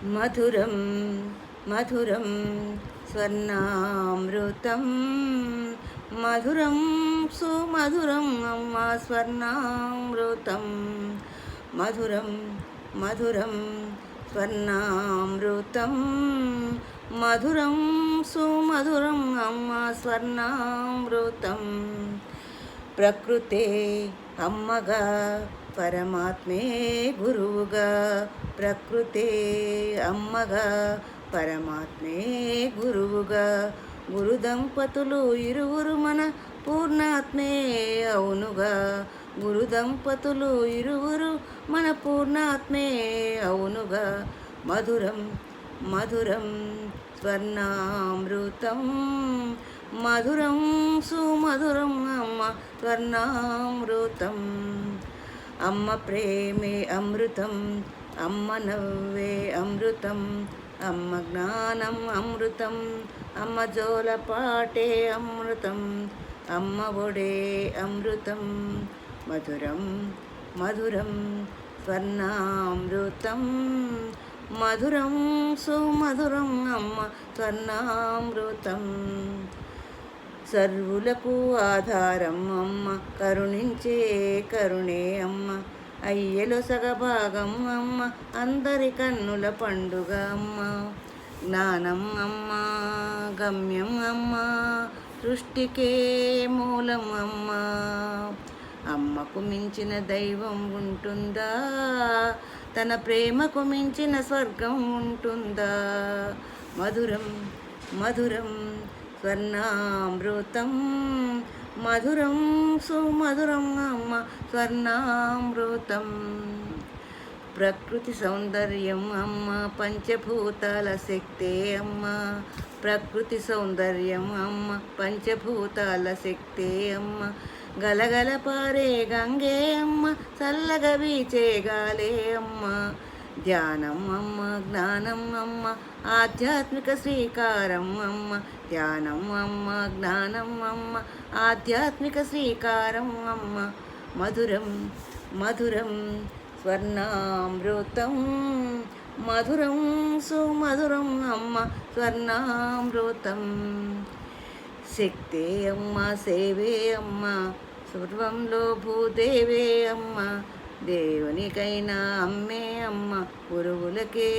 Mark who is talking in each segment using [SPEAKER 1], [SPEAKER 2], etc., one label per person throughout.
[SPEAKER 1] మధురం మధురం స్వర్ణామృతం మధురం సుమధురం అమ్మ స్వర్ణామృతం మధురం మధురం స్వర్ణామృతం మధురం సుమధురం అమ్మ స్వర్ణామృతం ప్రకృతే అమ్మగా పరమాత్మే గురువుగా ప్రకృతే అమ్మగా పరమాత్మే గురువుగా గురు దంపతులు ఇరువురు మన పూర్ణాత్మే అవునుగా గురు దంపతులు ఇరువురు మన పూర్ణాత్మే అవునుగా మధురం మధురం స్వర్ణామృతం మధురం సుమధురం అమ్మ స్వర్ణామృతం అమ్మ ప్రేమే అమృతం అమ్మ నవ్వే అమృతం అమ్మ జ్ఞానం అమృతం అమ్మ జోలపాటే అమృతం అమ్మ ఒడే అమృతం మధురం మధురం స్వర్ణామృతం మధురం సుమధురం అమ్మ స్వర్ణామృతం సర్వులకు ఆధారం అమ్మ కరుణించే కరుణే అమ్మ అయ్యలో సగభాగం అమ్మ అందరి కన్నుల పండుగ అమ్మ జ్ఞానం అమ్మ గమ్యం అమ్మ సృష్టికే మూలం అమ్మ అమ్మకు మించిన దైవం ఉంటుందా తన ప్రేమకు మించిన స్వర్గం ఉంటుందా మధురం మధురం స్వర్ణామృతం మధురం సుమధురం అమ్మ స్వర్ణామృతం ప్రకృతి సౌందర్యం అమ్మ పంచభూతాల శక్తే అమ్మ ప్రకృతి సౌందర్యం అమ్మ పంచభూతాల శక్తే అమ్మ గలగల పారే గంగే అమ్మ చల్లగా వీచే గాలే అమ్మ ధ్యానం అమ్మ జ్ఞానం అమ్మ ఆధ్యాత్మిక శ్రీకారం అమ్మ ధ్యానం అమ్మ జ్ఞానం అమ్మ ఆధ్యాత్మిక శ్రీకారం అమ్మ మధురం మధురం స్వర్ణామృతం మధురం సుమధురం అమ్మ స్వర్ణామృతం శక్తే అమ్మ సేవే అమ్మ సర్వంలో భూదేవే అమ్మ దేవునికైనా అమ్మే అమ్మ గురువులకే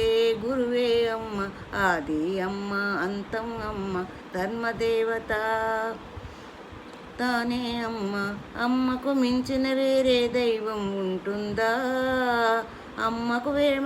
[SPEAKER 1] గురువే అమ్మ ఆది అమ్మ అంతం అమ్మ ధర్మదేవత తానే అమ్మ అమ్మకు మించిన వేరే దైవం ఉంటుందా అమ్మకు వేమ